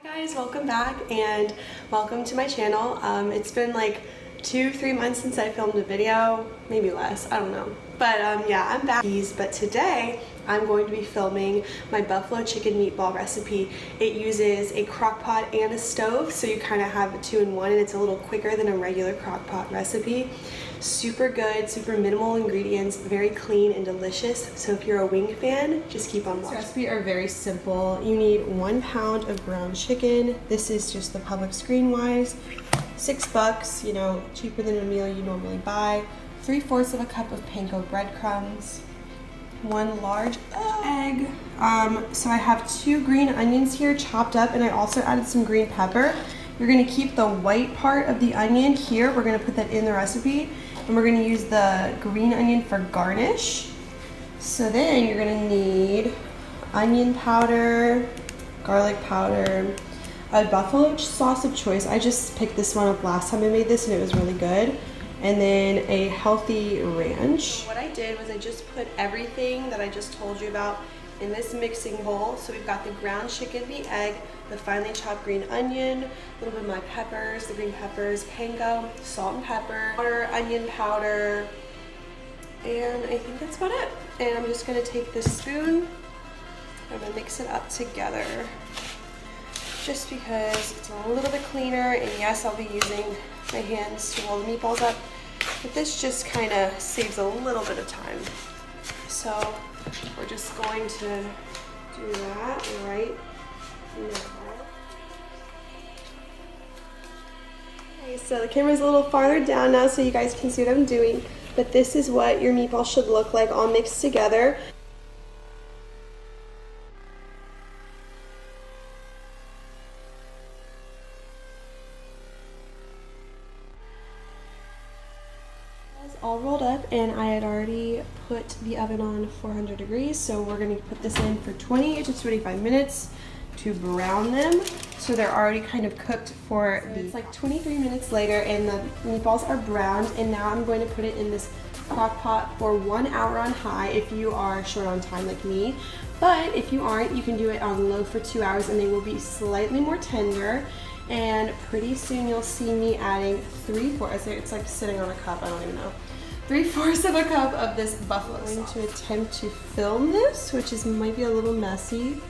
Hi guys, welcome back and welcome to my channel. It's been like 2-3 months since I filmed a video, maybe less, I don't know. But yeah, I'm back. But today I'm going to be filming my buffalo chicken meatball recipe. It uses a crock pot and a stove, so you kind of have a 2-in-1, and it's a little quicker than a regular crock pot recipe. Super good, super minimal ingredients, very clean and delicious. So if you're a wing fan, just keep on watching. This recipe are very simple. You need 1 pound of ground chicken. This is just the Publix Green Wise. $6, you know, cheaper than a meal you normally buy. 3/4 of a cup of panko breadcrumbs. 1 large egg. So I have 2 green onions here chopped up, and I also added some green pepper. You're gonna keep the white part of the onion here. We're gonna put that in the recipe, and we're gonna use the green onion for garnish. So then you're gonna need onion powder, garlic powder, a buffalo sauce of choice. I just picked this one up last time I made this and it was really good. And then a healthy ranch. What I did was I just put everything that I just told you about in this mixing bowl. So we've got the ground chicken, the egg, the finely chopped green onion, a little bit of my peppers, the green peppers, panko, salt and pepper, water, onion powder, and I think that's about it. And I'm just gonna take this spoon, I'm gonna mix it up together, just because it's a little bit cleaner. And yes, I'll be using my hands to roll the meatballs up, but this just kind of saves a little bit of time. So we're just going to do that right now. Okay, so the camera's a little farther down now so you guys can see what I'm doing, but this is what your meatball should look like all mixed together. All rolled up, and I had already put the oven on 400 degrees, so we're going to put this in for 20 to 25 minutes to brown them, so they're already kind of cooked for it's like 23 minutes later, and the meatballs are browned. And now I'm going to put it in this crock pot for 1 hour on high if you are short on time like me, but if you aren't, you can do it on low for 2 hours and they will be slightly more tender. And pretty soon you'll see me adding 3/4, it's like sitting on a cup, I don't even know, 3/4 of a cup of this buffalo sauce. I'm going to attempt to film this, which might be a little messy,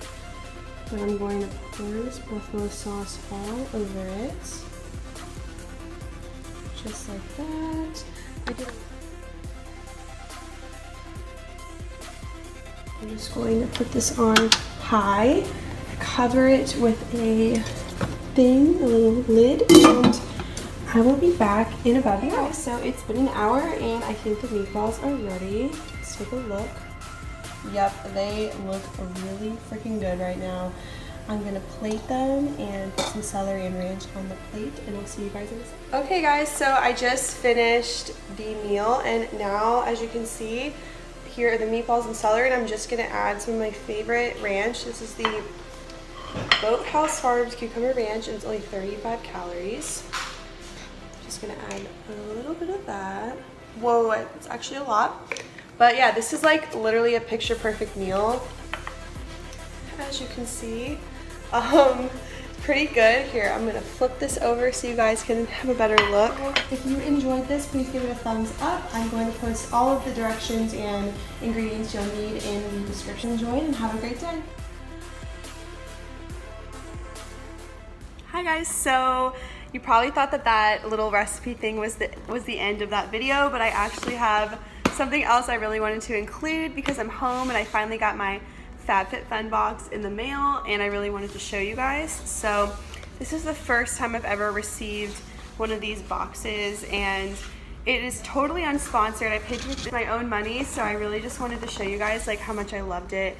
but I'm going to pour this buffalo sauce all over it, just like that. I'm just going to put this on high, cover it with a little lid, and I will be back in about an hour. So it's been an hour, and I think the meatballs are ready. Let's take a look. Yep, they look really freaking good right now. I'm gonna plate them and put some celery and ranch on the plate, and I'll see you guys in a second. Okay guys, so I just finished the meal, and now as you can see, here are the meatballs and celery, and I'm just gonna add some of my favorite ranch. This is the Boathouse Farms Cucumber Ranch, and it's only 35 calories. Just gonna add a little bit of that. Whoa, it's actually a lot. But yeah, this is like literally a picture perfect meal, as you can see. Pretty good. Here, I'm gonna flip this over so you guys can have a better look. If you enjoyed this, please give it a thumbs up. I'm going to post all of the directions and ingredients you'll need in the description. Enjoy and have a great day. Hi guys, so you probably thought that that little recipe thing was the end of that video, but I actually have something else I really wanted to include because I'm home and I finally got my Fabfitfun box in the mail, and I really wanted to show you guys. So this is the first time I've ever received one of these boxes, and it is totally unsponsored. I paid with my own money, so I really just wanted to show you guys like how much I loved it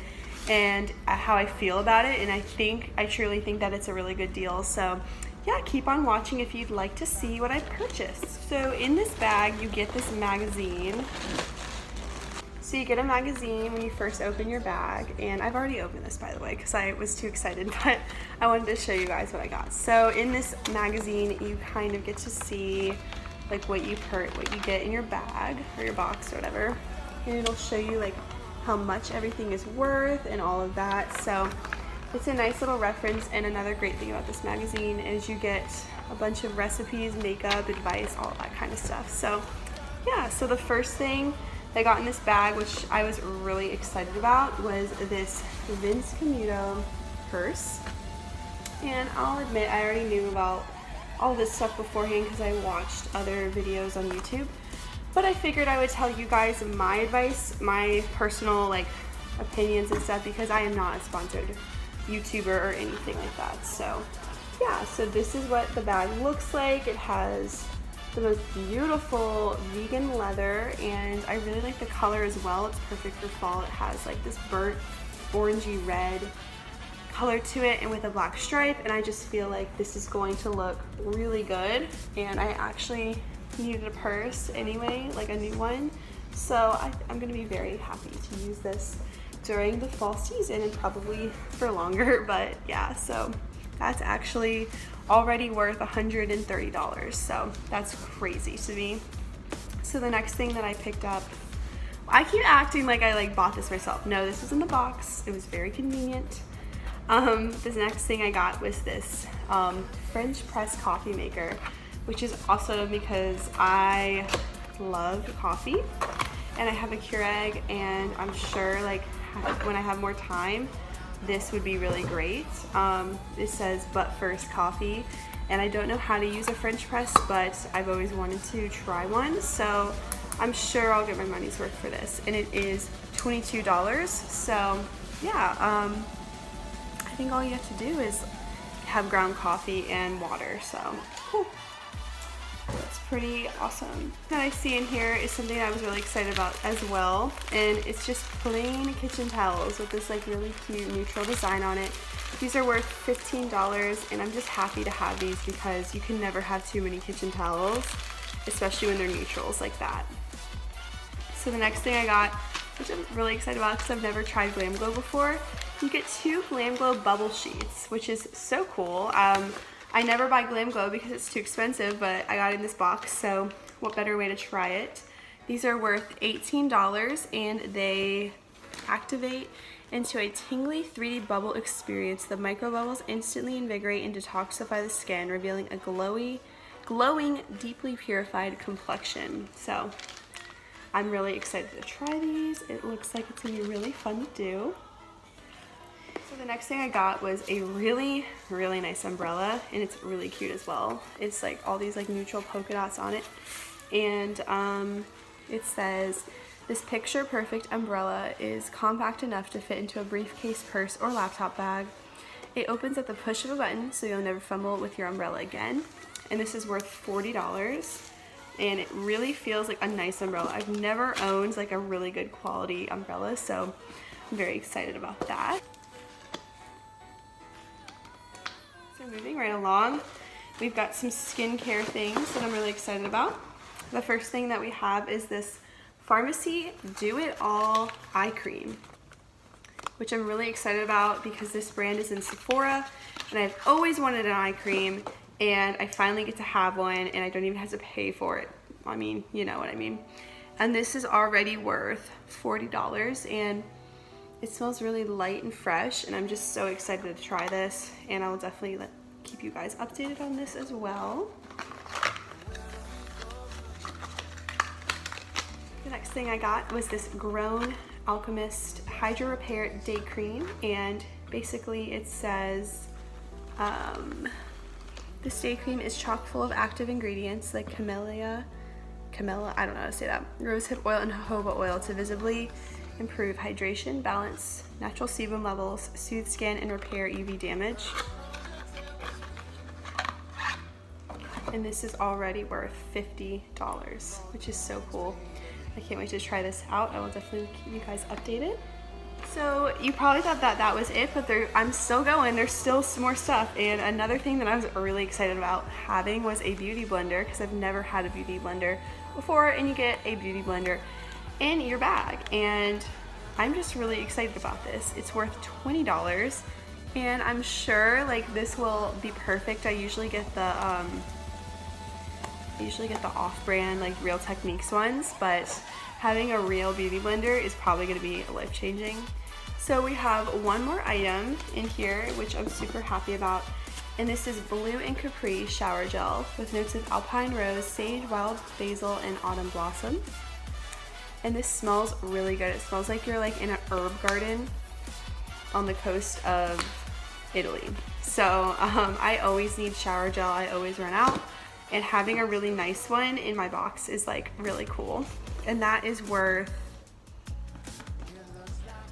and how I feel about it, and I truly think that it's a really good deal. So yeah, keep on watching if you'd like to see what I purchased. So in this bag you get this magazine. So you get a magazine when you first open your bag, and I've already opened this by the way because I was too excited, but I wanted to show you guys what I got. So in this magazine you kind of get to see like what you get in your bag or your box or whatever, and it'll show you like how much everything is worth and all of that. So It's a nice little reference, and another great thing about this magazine is you get a bunch of recipes, makeup, advice, all that kind of stuff. So yeah, so the first thing I got in this bag, which I was really excited about, was this Vince Camuto purse. And I'll admit I already knew about all this stuff beforehand because I watched other videos on YouTube. But I figured I would tell you guys my advice, my personal like opinions and stuff, because I am not a sponsored YouTuber or anything like that. So yeah, so this is what the bag looks like. It has the most beautiful vegan leather, and I really like the color as well. It's perfect for fall. It has like this burnt orangey red color to it and with a black stripe, and I just feel like this is going to look really good. And I actually needed a purse anyway, like a new one, so I'm gonna be very happy to use this during the fall season and probably for longer. But yeah, so that's actually already worth $130, so that's crazy to me. So the next thing that I picked up, I keep acting like I like bought this myself. No, this was in the box. It was very convenient. This next thing I got was this French press coffee maker, which is awesome because I love coffee and I have a Keurig, and I'm sure like when I have more time, this would be really great. It says but first coffee, and I don't know how to use a French press, but I've always wanted to try one, so I'm sure I'll get my money's worth for this. And it is $22, so yeah, I think all you have to do is have ground coffee and water, so cool. That's pretty awesome. That I see in here is something I was really excited about as well, and it's just plain kitchen towels with this like really cute neutral design on it. These are worth $15, and I'm just happy to have these because you can never have too many kitchen towels, especially when they're neutrals like that. So the next thing I got, which I'm really excited about because I've never tried Glam Glow before, you get 2 Glam Glow bubble sheets, which is so cool. I never buy Glam Glow because it's too expensive, but I got it in this box, so what better way to try it? These are worth $18, and they activate into a tingly 3D bubble experience. The micro bubbles instantly invigorate and detoxify the skin, revealing a glowing, deeply purified complexion. So I'm really excited to try these. It looks like it's gonna be really fun to do. So the next thing I got was a really nice umbrella, and it's really cute as well. It's like all these like neutral polka dots on it, and it says, this picture perfect umbrella is compact enough to fit into a briefcase, purse, or laptop bag. It opens at the push of a button, so you'll never fumble with your umbrella again. And this is worth $40, and it really feels like a nice umbrella. I've never owned like a really good quality umbrella, so I'm very excited about that. So moving right along, we've got some skincare things that I'm really excited about. The first thing that we have is this Pharmacy Do It All eye cream, which I'm really excited about because this brand is in Sephora, and I've always wanted an eye cream, and I finally get to have one, and I don't even have to pay for it. I mean, you know what I mean. And this is already worth $40, and it smells really light and fresh, and I'm just so excited to try this, and I will definitely keep you guys updated on this as well. The next thing I got was this Grown Alchemist Hydro Repair Day Cream, and basically it says this day cream is chock full of active ingredients like camellia, I don't know how to say that, rosehip oil and jojoba oil to visibly improve hydration, balance natural sebum levels, soothe skin, and repair UV damage. And this is already worth $50, which is so cool. I can't wait to try this out. I will definitely keep you guys updated. So you probably thought that that was it, but I'm still going. There's still some more stuff. And another thing that I was really excited about having was a beauty blender, because I've never had a beauty blender before, and you get a beauty blender in your bag, and I'm just really excited about this. It's worth $20, and I'm sure like this will be perfect. I usually get the off-brand like Real Techniques ones, but having a real beauty blender is probably going to be life-changing. So we have one more item in here, which I'm super happy about. And this is Blue and Capri Shower Gel with notes of alpine rose, sage, wild basil, and autumn blossom. And this smells really good. It smells like you're like in an herb garden on the coast of Italy. So I always need shower gel. I always run out. And having a really nice one in my box is like really cool. And that is worth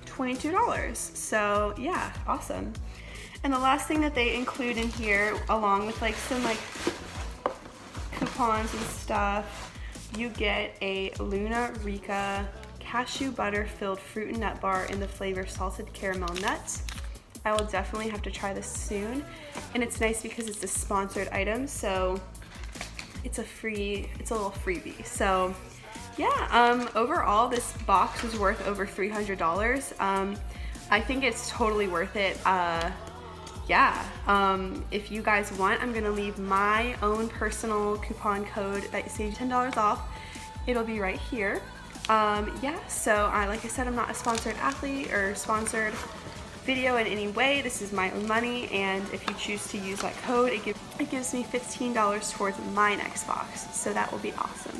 $22. So yeah, awesome. And the last thing that they include in here, along with like some like coupons and stuff, you get a Luna Rica cashew butter filled fruit and nut bar in the flavor salted caramel nuts. I will definitely have to try this soon. And it's nice because it's a sponsored item, so it's a little freebie. So yeah, overall this box was worth over $300. I think it's totally worth it. Yeah, if you guys want, I'm gonna leave my own personal coupon code that saves $10 off. It'll be right here. Yeah, so like I said, I'm not a sponsored athlete or sponsored video in any way. This is my own money, and if you choose to use that code, it gives me $15 towards my next box, so that will be awesome.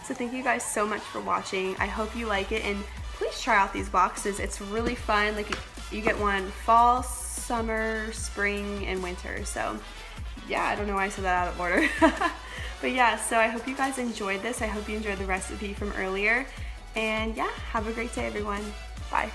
So thank you guys so much for watching. I hope you like it, and please try out these boxes. It's really fun. Like you get one fall, summer, spring, and winter. So yeah, I don't know why I said that out of order. But yeah, so I hope you guys enjoyed this. I hope you enjoyed the recipe from earlier. And yeah, have a great day, everyone. Bye.